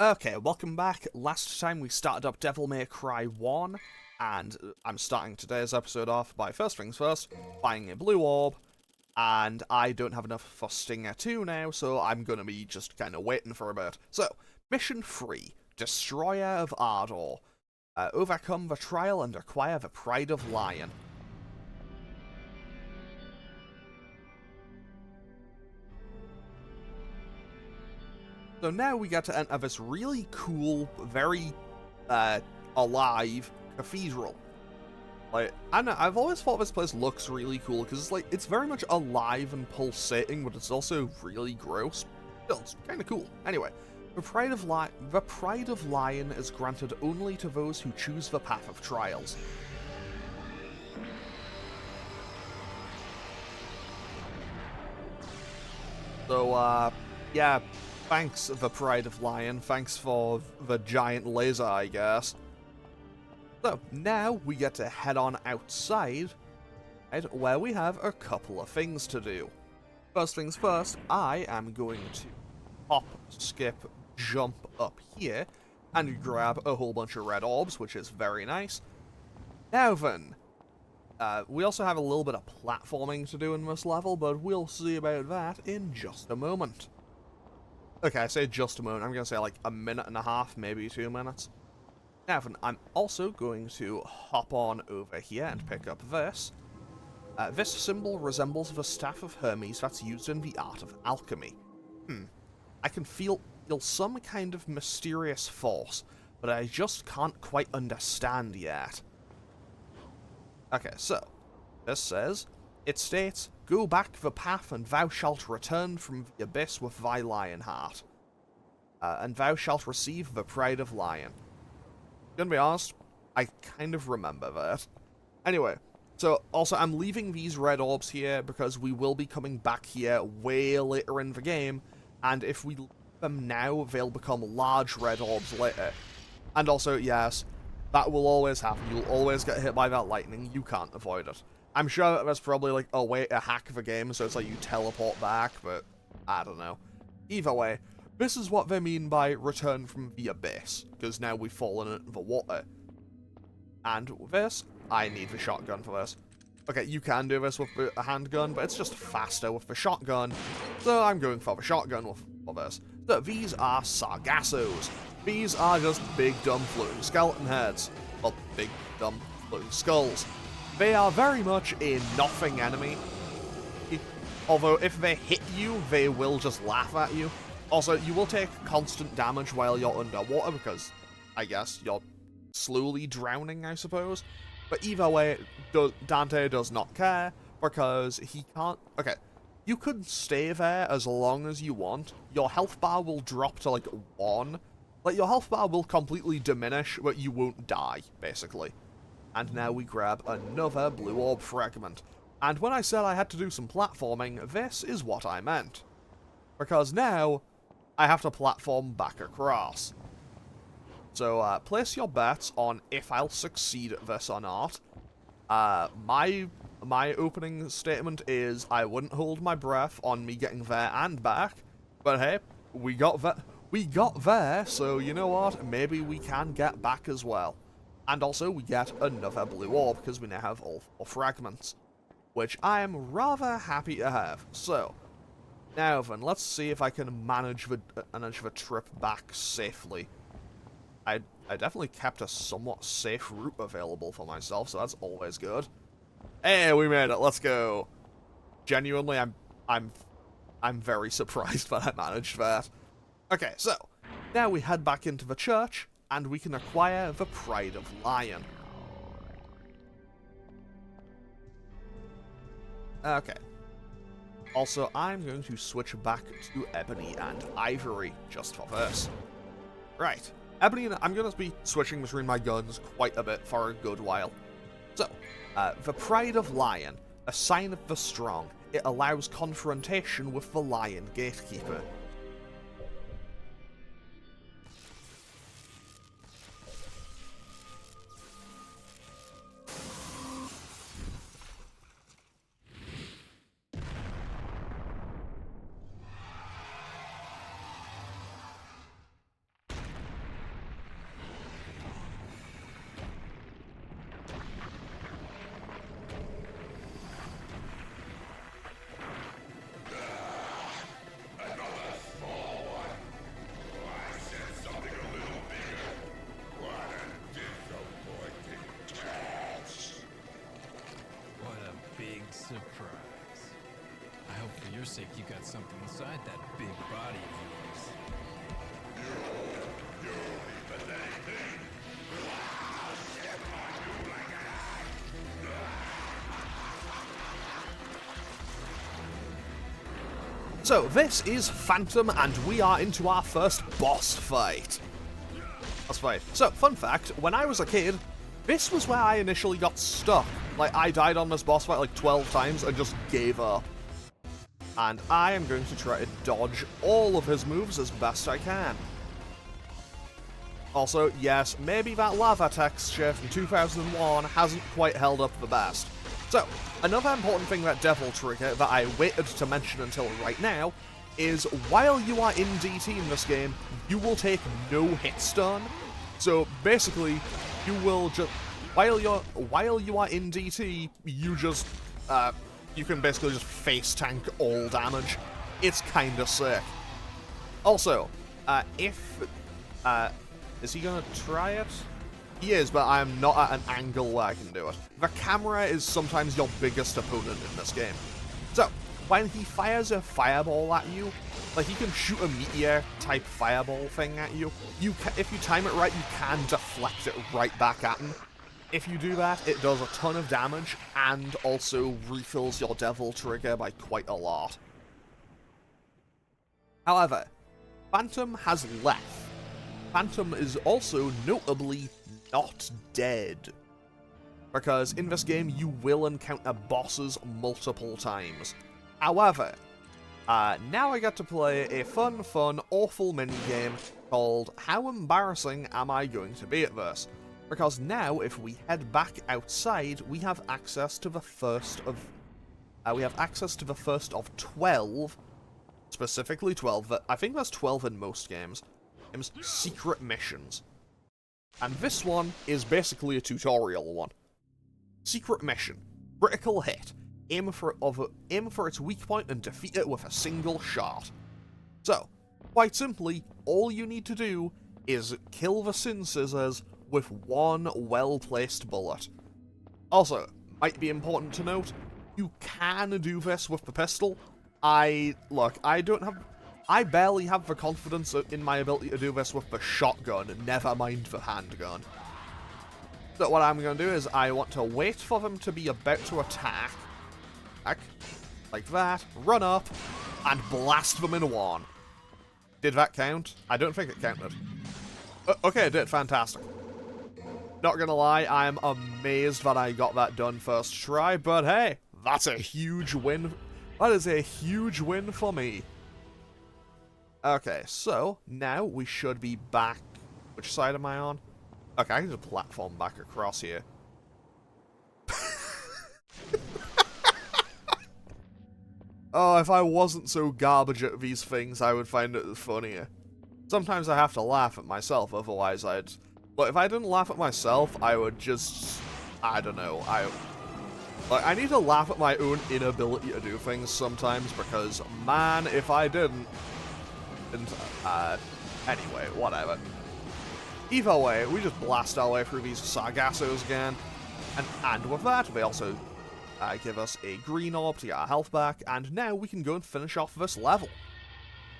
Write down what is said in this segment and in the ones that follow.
Okay, welcome back. Last time we started up Devil May Cry 1, and I'm starting today's episode off by first things first, buying a blue orb, and I don't have enough for Stinger 2 now, so I'm gonna be just kind of waiting for a bit. So, Mission 3, Destroyer of Ardor. Overcome the trial and acquire the Pride of Lion. So now we get to enter this really cool, very alive cathedral. Like, I don't know, I've always thought this place looks really cool because it's very much alive and pulsating, but it's also really gross. Still, it's kind of cool. Anyway, the Pride of Lion is granted only to those who choose the path of trials. So, yeah, thanks, the Pride of Lion. Thanks for the giant laser, I guess. So, now we get to head on outside, where we have a couple of things to do. First things first, I am going to hop, skip, jump up here, and grab a whole bunch of red orbs, which is very nice. Now then, we also have a little bit of platforming to do in this level, but we'll see about that in just a moment. Okay, I say just a moment, I'm going to say like a minute and a half, maybe 2 minutes. Now then, I'm also going to hop on over here and pick up this. This symbol resembles the Staff of Hermes that's used in the art of alchemy. I can feel some kind of mysterious force, but I just can't quite understand yet. Okay, so, this says, it states, go back the path and thou shalt return from the abyss with thy lion heart. And thou shalt receive the Pride of Lion. Gonna be honest, I kind of remember that. Anyway, so also I'm leaving these red orbs here because we will be coming back here way later in the game, and if we leave them now, they'll become large red orbs later. And also, yes, that will always happen. You'll always get hit by that lightning. You can't avoid it. I'm sure there's probably like a way to hack the game so it's like you teleport back, but I don't know. Either way, this is what they mean by return from the abyss, because now we've fallen into the water. And with this, I need the shotgun for this. Okay, you can do this with a handgun, but it's just faster with the shotgun, so I'm going for the shotgun for this. So these are Sargassos. These are just big, dumb, floating skeleton heads. Well, big, dumb, floating skulls. They are very much a nothing enemy. Although, if they hit you, they will just laugh at you. Also, you will take constant damage while you're underwater because, I guess, you're slowly drowning, I suppose. But either way, Dante does not care because he can't... Okay, you could stay there as long as you want. Your health bar will drop to, like, 1. Like, your health bar will completely diminish, but you won't die, basically. And now we grab another blue orb fragment. And when I said I had to do some platforming, this is what I meant. Because now, I have to platform back across. So, place your bets on if I'll succeed at this or not. My opening statement is I wouldn't hold my breath on me getting there and back. But hey, we got there, so you know what? Maybe we can get back as well. And also, we get another blue orb, because we now have all 4 fragments. Which I am rather happy to have. So, now then, let's see if I can manage the trip back safely. I definitely kept a somewhat safe route available for myself, so that's always good. Hey, we made it. Let's go. Genuinely, I'm very surprised that I managed that. Okay, so now we head back into the church, and we can acquire the Pride of Lion. Okay. Also, I'm going to switch back to Ebony and Ivory just for this. Right. Ebony and I'm going to be switching between my guns quite a bit for a good while. So, the Pride of Lion, a sign of the strong. It allows confrontation with the Lion Gatekeeper. Looks like you got something inside that big body of yours. So, this is Phantom, and we are into our first boss fight. That's right. So, fun fact, when I was a kid, this was where I initially got stuck. Like, I died on this boss fight like 12 times and just gave up. And I am going to try to dodge all of his moves as best I can. Also, yes, maybe that lava texture from 2001 hasn't quite held up the best. So, another important thing about Devil Trigger that I waited to mention until right now is while you are in DT in this game, you will take no hit stun. So basically, you will just while you are in DT, you just you can basically just face tank all damage. It's kinda sick. Also, is he gonna try it? He is, but I am not at an angle where I can do it. The camera is sometimes your biggest opponent in this game. So, when he fires a fireball at you, like he can shoot a meteor-type fireball thing at you, if you time it right, you can deflect it right back at him. If you do that, it does a ton of damage, and also refills your Devil Trigger by quite a lot. However, Phantom has left. Phantom is also notably not dead. Because in this game, you will encounter bosses multiple times. However, now I get to play a fun, awful minigame called How Embarrassing Am I Going to Be at This? Because now, if we head back outside, we have access to the first of 12, specifically 12, I think there's 12 in most games, secret missions. And this one is basically a tutorial one. Secret mission. Critical hit. Aim for its weak point and defeat it with a single shot. So, quite simply, all you need to do is kill the Sin Scissors with one well-placed bullet. Also, might be important to note, you can do this with the pistol. I barely have the confidence in my ability to do this with the shotgun, never mind the handgun. So what I'm going to do is I want to wait for them to be about to attack, like that, run up, and blast them in one. Did that count? I don't think it counted. Okay, it did, fantastic. Not gonna lie, I'm amazed that I got that done first try, but hey, that's a huge win. That is a huge win for me. Okay, so now we should be back. Which side am I on? Okay, I can just platform back across here. Oh, if I wasn't so garbage at these things, I would find it funnier. Sometimes I have to laugh at myself, otherwise I'd... But if I didn't laugh at myself, I would just... I don't know, I need to laugh at my own inability to do things sometimes, because, man, if I didn't... anyway, whatever. Either way, we just blast our way through these Sargassos again, and with that, they also give us a green orb to get our health back, and now we can go and finish off this level,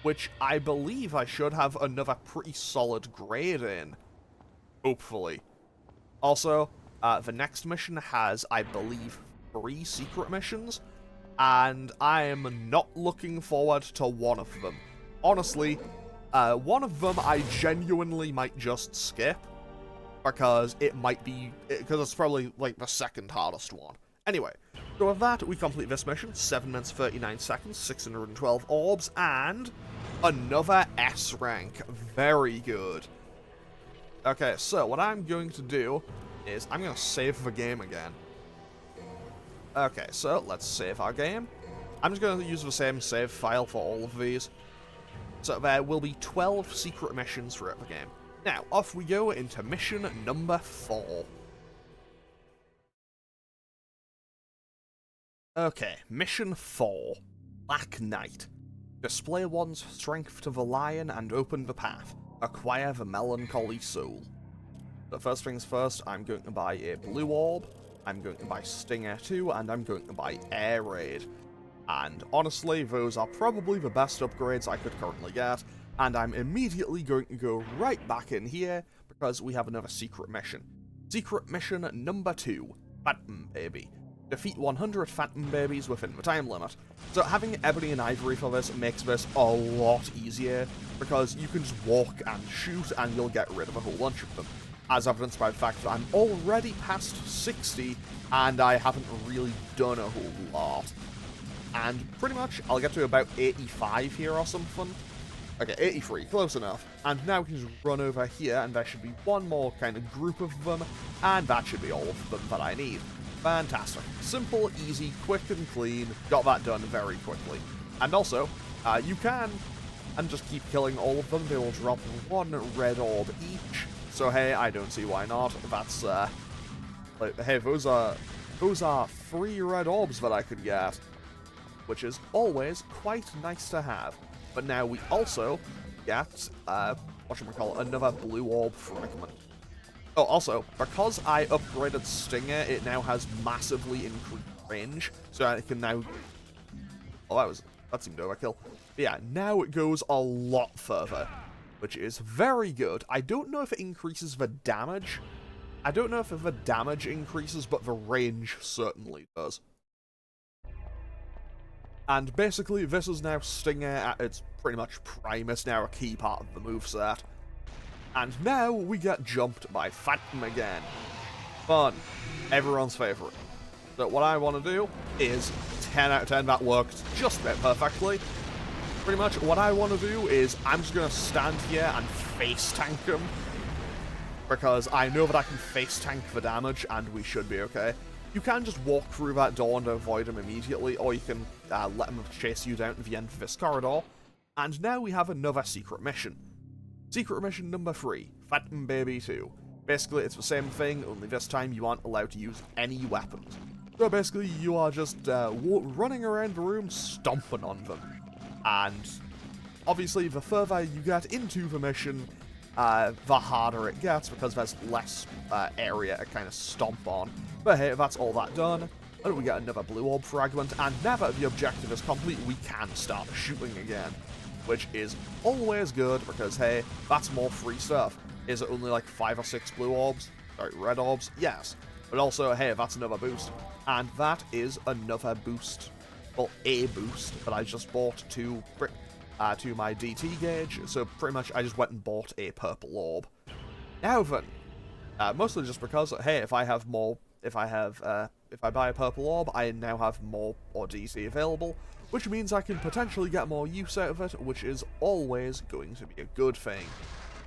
which I believe I should have another pretty solid grade in, hopefully. Also, the next mission has, I believe, 3 secret missions, and I am not looking forward to one of them. Honestly, one of them I genuinely might just skip, because it's probably, like, the second hardest one. Anyway, so with that, we complete this mission, 7 minutes 39 seconds, 612 orbs, and another S rank. Very good. Okay, so what I'm going to do is I'm going to save the game again. Okay, so let's save our game. I'm just going to use the same save file for all of these. So there will be 12 secret missions throughout the game. Now, off we go into mission number 4. Okay, mission 4. Black Knight. Display one's strength to the lion and open the path. Acquire the melancholy soul. But first things first, I'm going to buy a blue orb, I'm going to buy Stinger 2, and I'm going to buy Air Raid. And honestly, those are probably the best upgrades I could currently get, and I'm immediately going to go right back in here, because we have another secret mission. Secret mission number 2, Phantom Baby. Defeat 100 Phantom Babies within the time limit. So having Ebony and Ivory for this makes this a lot easier, because you can just walk and shoot and you'll get rid of a whole bunch of them. As evidenced by the fact that I'm already past 60, and I haven't really done a whole lot. And pretty much, I'll get to about 85 here or something. Okay, 83, close enough. And now we can just run over here, and there should be one more kind of group of them, and that should be all of them that I need. Fantastic. Simple, easy, quick and clean. Got that done very quickly. And also, you can, and just keep killing all of them. They will drop one red orb each. So hey, I don't see why not. That's, like, hey, those are 3 red orbs that I could get, which is always quite nice to have. But now we also get, whatchamacallit, another blue orb fragment. Oh, also, because I upgraded Stinger, it now has massively increased range, so I can now... Oh, that seemed overkill. But yeah, now it goes a lot further, which is very good. I don't know if it increases the damage. I don't know if the damage increases, but the range certainly does. And basically, this is now Stinger at its pretty much prime. It's now a key part of the moveset. And now we get jumped by Phantom again. Fun. Everyone's favourite. So what I want to do is 10 out of 10. That worked just about perfectly. Pretty much what I want to do is I'm just going to stand here and face tank him. Because I know that I can face tank the damage and we should be okay. You can just walk through that door and avoid him immediately, or you can let him chase you down to the end of this corridor. And now we have another secret mission. Secret mission number 3, Phantom Baby 2. Basically, it's the same thing, only this time you aren't allowed to use any weapons. So basically, you are just running around the room, stomping on them. And obviously, the further you get into the mission, the harder it gets, because there's less area to kind of stomp on. But hey, that's all that done. And we get another blue orb fragment, and now that the objective is complete, we can start shooting again. Which is always good, because hey, that's more free stuff. Is it only like 5 or 6 blue orbs? Sorry, red orbs? Yes. But also, hey, that's another boost. And that is another boost. Well, a boost that I just bought to my DT gauge. So pretty much I just went and bought a purple orb. Now then, mostly just because, hey, if I buy a purple orb, I now have more DC available, which means I can potentially get more use out of it, which is always going to be a good thing.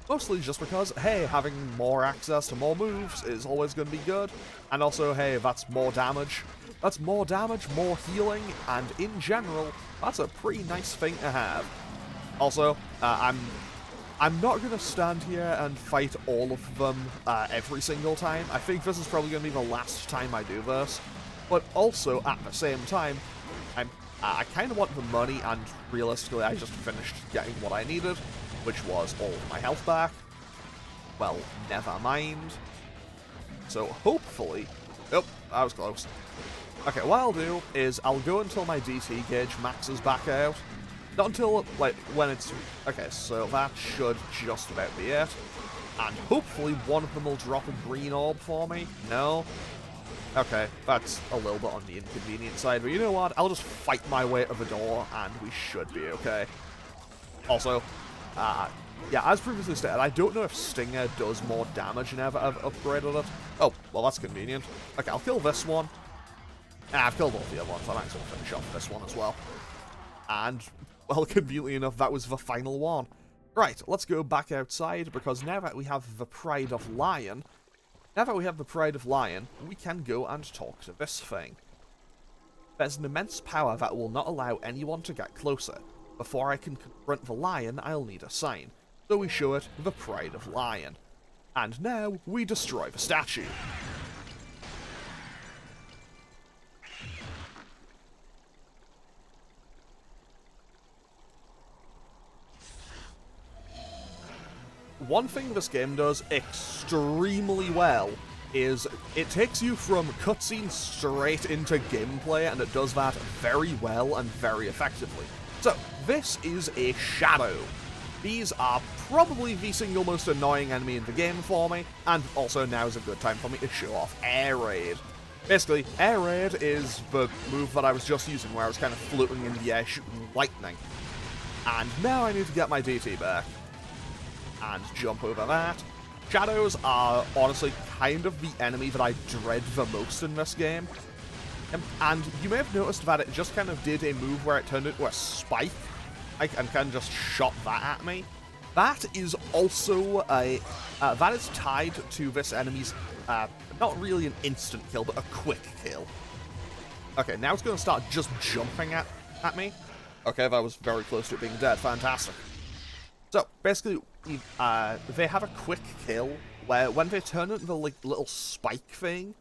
Mostly just because, hey, having more access to more moves is always going to be good, and also, hey, that's more damage. That's more damage, more healing, and in general, that's a pretty nice thing to have. Also, I'm not going to stand here and fight all of them every single time. I think this is probably going to be the last time I do this. But also, at the same time, I kind of want the money, and realistically, I just finished getting what I needed, which was all of my health back. Well, never mind. So, hopefully... Oh, that was close. Okay, what I'll do is I'll go until my DT gauge maxes back out. Not until, like, when it's... Okay, so that should just about be it. And hopefully one of them will drop a green orb for me. No? Okay, that's a little bit on the inconvenient side, but you know what? I'll just fight my way to the door, and we should be okay. Also, yeah, as previously stated, I don't know if Stinger does more damage now that I've upgraded it. Oh, well, that's convenient. Okay, I'll kill this one. I've killed all the other ones. I might as well finish off this one as well. And, well, conveniently enough, that was the final one. Right, let's go back outside, because now that we have the Pride of Lion... we can go and talk to this thing. There's an immense power that will not allow anyone to get closer. Before I can confront the lion, I'll need a sign. So we show it the Pride of Lion. And now, we destroy the statue. One thing this game does extremely well is it takes you from cutscene straight into gameplay, and it does that very well and very effectively. So, this is a Shadow. These are probably the single most annoying enemy in the game for me, and also now is a good time for me to show off Air Raid. Basically, Air Raid is the move that I was just using, where I was kind of floating in the air shooting lightning. And now I need to get my DT back. And jump over that. Shadows are honestly kind of the enemy that I dread the most in this game. And you may have noticed that it just kind of did a move where it turned into a spike, and kind of just shot that at me. That is also that is tied to this enemy's, not really an instant kill, but a quick kill. Okay, now it's going to start just jumping at me. Okay, that was very close to it being dead. Fantastic. So, basically, they have a quick kill, where when they turn into the little spike thing,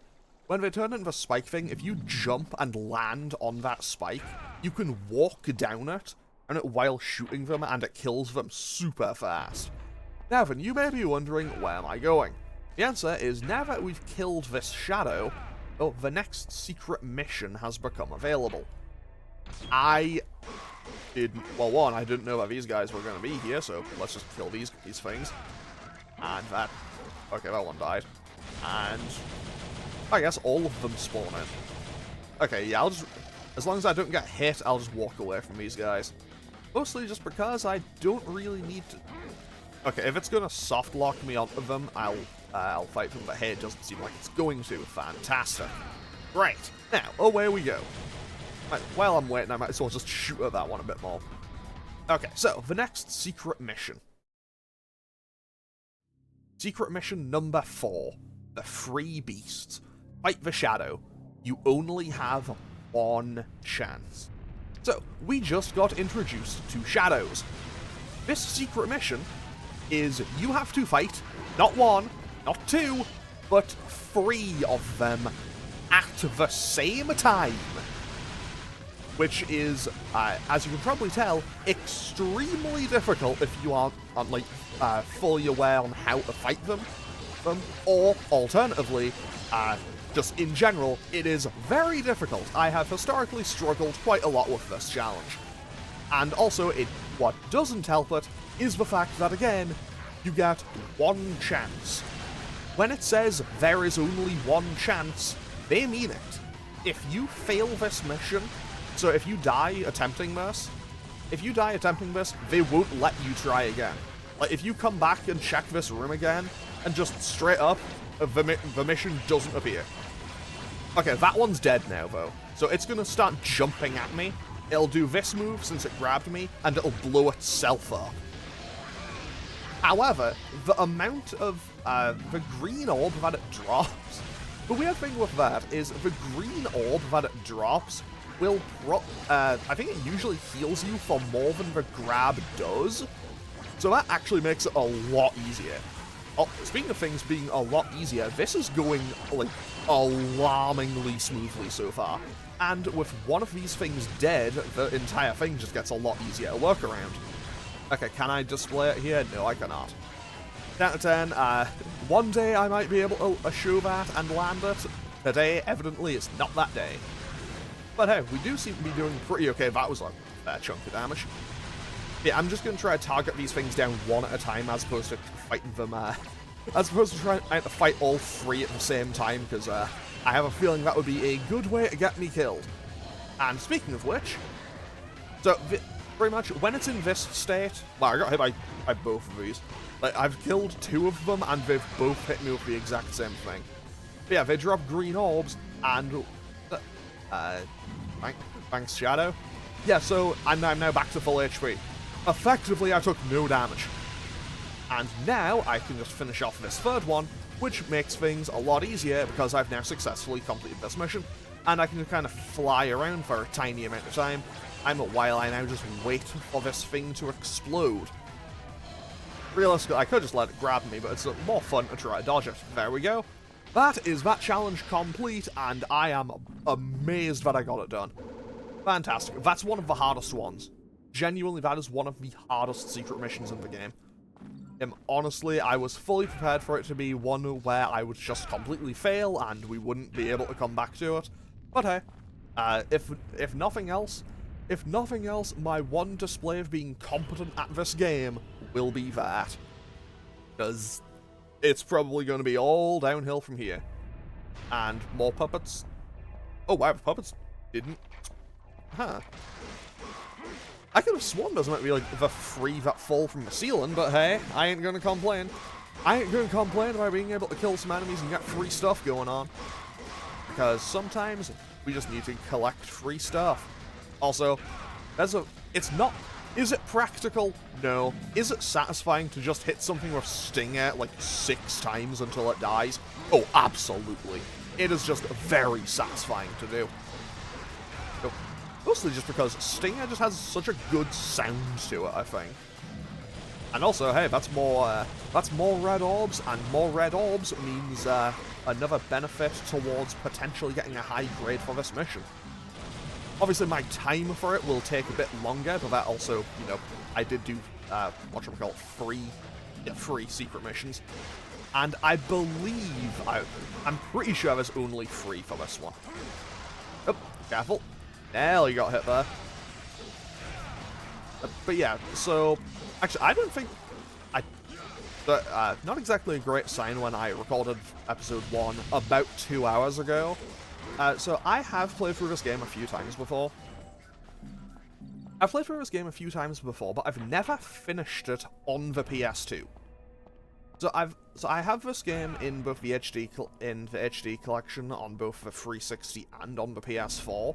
if you jump and land on that spike, you can walk down it, and while shooting them, and it kills them super fast. Now then, you may be wondering, where am I going? The answer is, now that we've killed this Shadow, the next secret mission has become available. I didn't know that these guys were going to be here, so let's just kill these things. And that... Okay, that one died. And... I guess all of them spawn in. Okay, yeah, as long as I don't get hit, I'll just walk away from these guys. Mostly just because I don't really need to... Okay, if it's going to soft lock me onto them, I'll fight them, but hey, it doesn't seem like it's going to. Fantastic. Right, now, away we go. Right, while I'm waiting, I might as well just shoot at that one a bit more. Okay, so, the next secret mission. Secret mission number 4. The Free Beasts. Fight the Shadow. You only have one chance. So, we just got introduced to Shadows. This secret mission is you have to fight, not 1, not 2, but 3 of them at the same time. Which is, as you can probably tell, extremely difficult if you aren't fully aware on how to fight them. Or, alternatively, just in general, it is very difficult. I have historically struggled quite a lot with this challenge. And also, what doesn't help it is the fact that, again, you get one chance. When it says there is only one chance, they mean it. If you fail this mission... So if you die attempting this, they won't let you try again. Like, if you come back and check this room again, and just straight up, the mission doesn't appear. Okay, that one's dead now, though. So it's gonna start jumping at me. It'll do this move since it grabbed me, and it'll blow itself up. However, the amount of, the green orb that it drops, the weird thing with that is the green orb that it drops will I think it usually heals you for more than the grab does. So that actually makes it a lot easier. Oh, speaking of things being a lot easier, this is going, like, alarmingly smoothly so far. And with one of these things dead, the entire thing just gets a lot easier to work around. Okay, can I display it here? No, I cannot. Down to 10, one day I might be able to show that and land it. Today, evidently, it's not that day. But hey, we do seem to be doing pretty okay. That was like a fair chunk of damage. Yeah, I'm just going to try to target these things down one at a time as opposed to fighting them, as opposed to trying to fight all 3 at the same time, because I have a feeling that would be a good way to get me killed. And speaking of which, so pretty much when it's in this state, well, I got hit by both of these. Like, I've killed 2 of them and they've both hit me with the exact same thing. But yeah, they drop green orbs and thanks, Shadow. Yeah, so I'm now back to full HP. Effectively, I took no damage. And now I can just finish off this 3rd one, which makes things a lot easier because I've now successfully completed this mission, and I can kind of fly around for a tiny amount of time, while I now just wait for this thing to explode. Realistically, I could just let it grab me, but it's more fun to try to dodge it. There we go. That is that challenge complete, and I am amazed that I got it done. Fantastic. That's one of the hardest ones. Genuinely, that is one of the hardest secret missions in the game. Honestly, I was fully prepared for it to be one where I would just completely fail and we wouldn't be able to come back to it. But hey, if nothing else, my one display of being competent at this game will be that. Because it's probably going to be all downhill from here. And more puppets. Oh wow, the puppets didn't. Huh. I could have sworn those might be like the three that fall from the ceiling, but hey, I ain't gonna complain. I ain't gonna complain about being able to kill some enemies and get free stuff going on. Because sometimes we just need to collect free stuff. Also, is it practical? No. Is it satisfying to just hit something with Stinger like 6 times until it dies? Oh, absolutely. It is just very satisfying to do. Mostly just because Stinger just has such a good sound to it, I think. And also, hey, that's more red orbs, and more red orbs means another benefit towards potentially getting a high grade for this mission. Obviously, my time for it will take a bit longer, but that also, you know, I did do, free secret missions. And I believe, I'm pretty sure there's only 3 for this one. Oh, careful. Nearly got hit there. But yeah, so, actually, I don't think, not exactly a great sign when I recorded episode 1 about 2 hours ago. So I have played through this game a few times before. I've played through this game a few times before, but I've never finished it on the PS2. So I have this game in both the HD collection on both the 360 and on the PS4,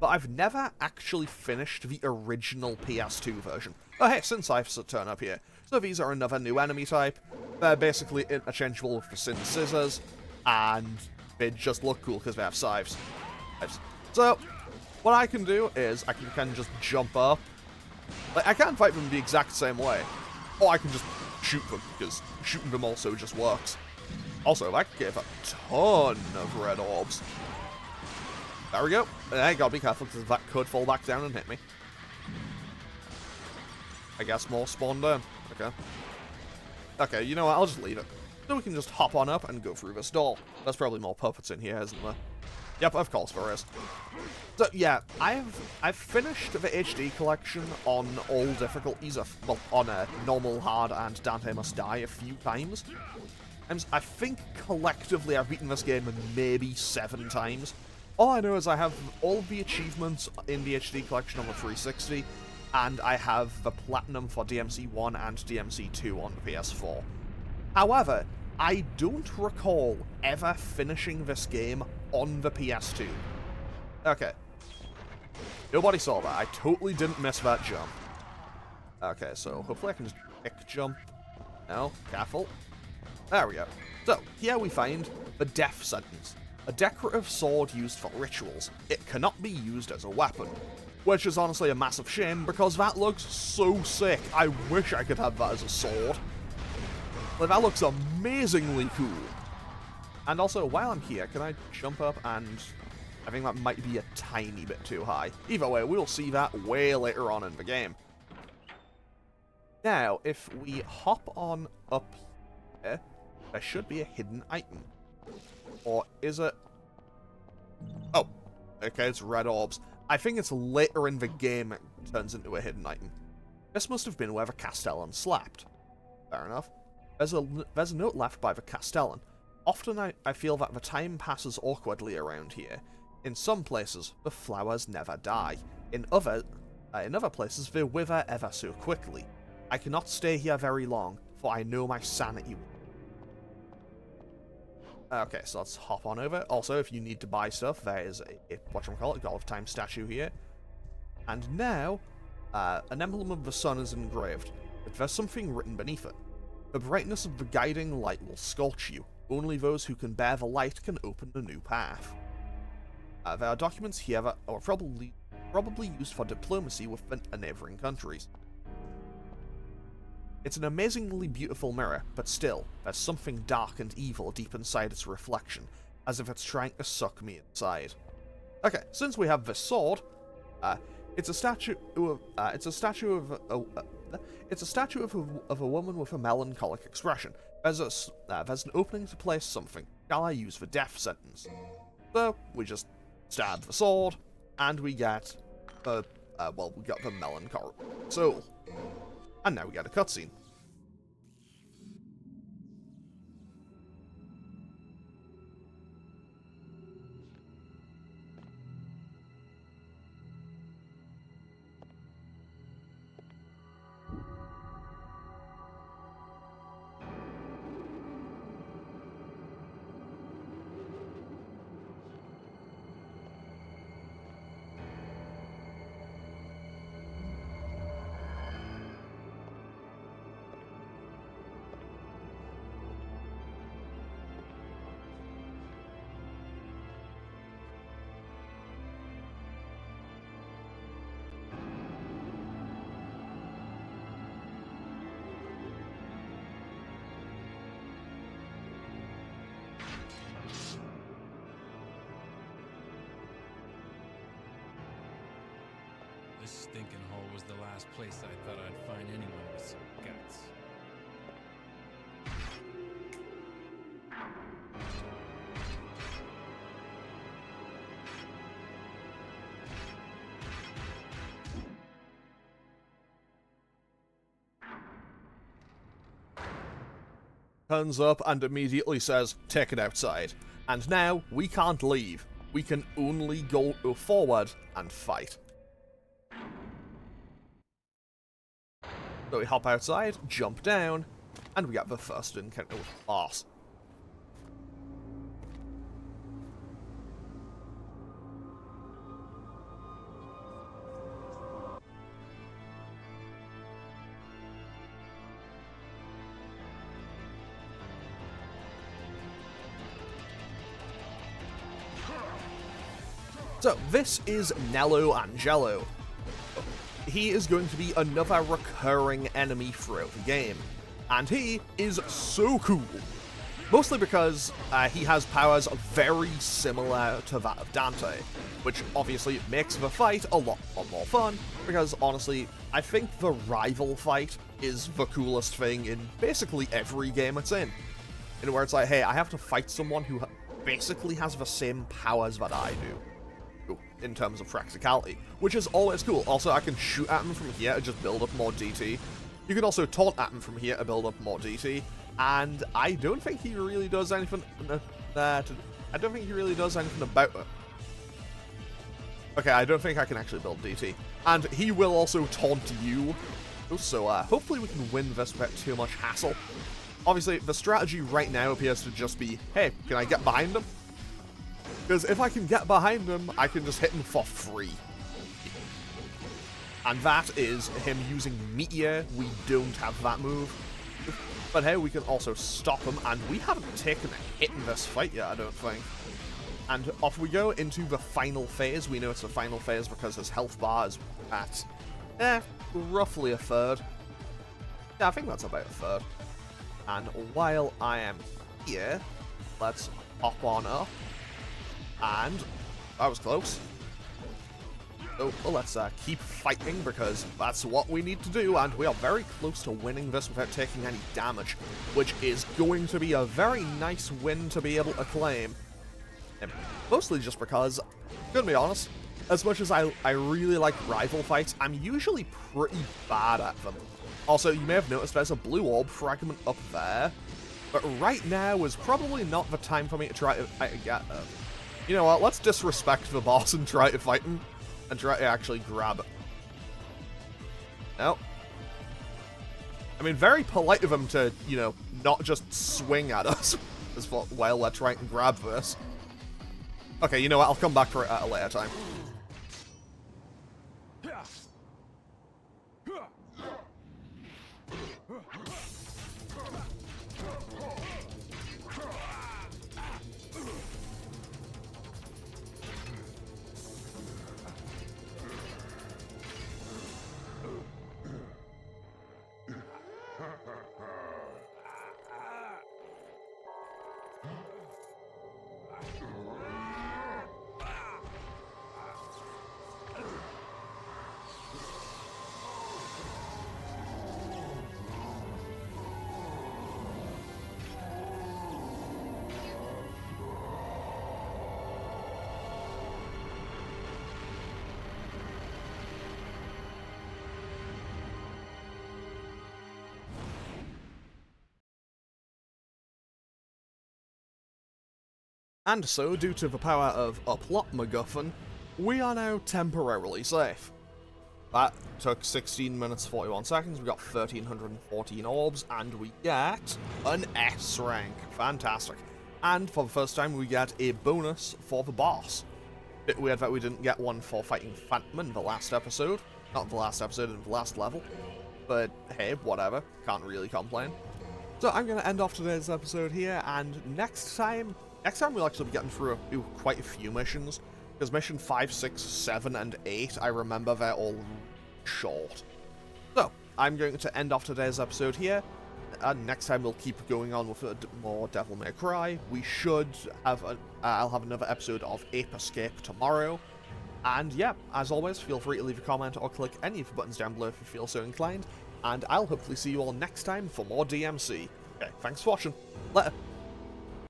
but I've never actually finished the original PS2 version. Oh hey, since I've turned up here. So these are another new enemy type. They're basically interchangeable with the Sin Scissors, and they just look cool because they have scythes. So, what I can do is, I can just jump up. Like, I can't fight them the exact same way. Or I can just shoot them, because shooting them also just works. Also, that gave a ton of red orbs. There we go. I gotta be careful, because that could fall back down and hit me. I guess more spawned in. Okay. Okay, you know what, I'll just leave it. So we can just hop on up and go through this door. There's probably more puppets in here, isn't there? Yep, of course there is. So yeah, I've finished the HD collection on all difficulties, well, on a normal, hard, and Dante Must Die a few times. And I think collectively I've beaten this game maybe 7 times. All I know is I have all the achievements in the HD collection on the 360, and I have the Platinum for DMC 1 and DMC 2 on the PS4. However, I don't recall ever finishing this game on the PS2. Okay. Nobody saw that. I totally didn't miss that jump. Okay, so hopefully I can just kick jump. No, careful. There we go. So, here we find the Death Sentence, a decorative sword used for rituals. It cannot be used as a weapon, which is honestly a massive shame because that looks so sick. I wish I could have that as a sword. Like, that looks amazingly cool. And also, while I'm here, can I jump up and... I think that might be a tiny bit too high. Either way, we'll see that way later on in the game. Now, if we hop on up here, there should be a hidden item. Or is it... Oh, okay, it's red orbs. I think it's later in the game it turns into a hidden item. This must have been where the Castellan slept. Fair enough. There's a note left by the Castellan. Often I feel that the time passes awkwardly around here. In some places, the flowers never die. In other places, they wither ever so quickly. I cannot stay here very long, for I know my sanity. Okay, so let's hop on over. Also, if you need to buy stuff, there is a whatchamacallit, God of Time statue here. And now, an emblem of the sun is engraved, but there's something written beneath it. The brightness of the guiding light will scorch you. Only those who can bear the light can open a new path. There are documents here that are probably used for diplomacy with neighbouring countries. It's an amazingly beautiful mirror, but still, there's something dark and evil deep inside its reflection, as if it's trying to suck me inside. Okay, since we have this sword, it's a statue of It's a statue of a woman with a melancholic expression. There's an opening to place something. Shall I use the death sentence? So we just stab the sword, and we get the we got the melancholic soul, and now we get a cutscene. This stinking hole was the last place I thought I'd find anyone with some guts. Turns up and immediately says, take it outside. And now, we can't leave. We can only go forward and fight. So we hop outside, jump down, and we get the first encounter with the boss. So, this is Nello Angelo. He is going to be another recurring enemy throughout the game, and he is so cool. Mostly because he has powers very similar to that of Dante, which obviously makes the fight a lot more fun, because honestly, I think the rival fight is the coolest thing in basically every game it's in. Where it's like, hey, I have to fight someone who basically has the same powers that I do, in terms of practicality, which is always cool. Also, I can shoot at him from here to just build up more DT. You can also taunt at him from here to build up more DT, and I don't think he really does anything. I don't think he really does anything about it. Okay, I don't think I can actually build DT, and he will also taunt you. So hopefully we can win this without too much hassle. Obviously, the strategy right now appears to just be, hey, can I get behind him? Because if I can get behind him, I can just hit him for free. And that is him using Meteor. We don't have that move. But hey, we can also stop him, and we haven't taken a hit in this fight yet, I don't think. And off we go into the final phase. We know it's the final phase because his health bar is at, roughly a third. Yeah, I think that's about a third. And while I am here, let's hop on up. And that was close. So let's keep fighting, because that's what we need to do, and we are very close to winning this without taking any damage, which is going to be a very nice win to be able to claim. And mostly just because, gonna be honest, as much as I really like rival fights, I'm usually pretty bad at them. Also, you may have noticed there's a blue orb fragment up there, but right now is probably not the time for me to try to get them. You know what, let's disrespect the boss and try to fight him, and try to actually grab it. No. I mean, very polite of him to, you know, not just swing at us while we're trying to grab this. Okay, you know what, I'll come back for it at a later time. And so, due to the power of a plot MacGuffin, we are now temporarily safe. That took 16 minutes 41 seconds, we got 1314 orbs, and we get an S rank. Fantastic. And for the first time we get a bonus for the boss. Bit weird that we didn't get one for fighting Phantom in the last episode. Not the last episode, in the last level. But hey, whatever. Can't really complain. So I'm going to end off today's episode here, and next time we'll actually be getting through quite a few missions. Because mission 5, 6, 7, and 8, I remember they're all short. So, I'm going to end off today's episode here. Next time we'll keep going on with more Devil May Cry. We should have I'll have another episode of Ape Escape tomorrow. And yeah, as always, feel free to leave a comment or click any of the buttons down below if you feel so inclined. And I'll hopefully see you all next time for more DMC. Okay, thanks for watching. Later.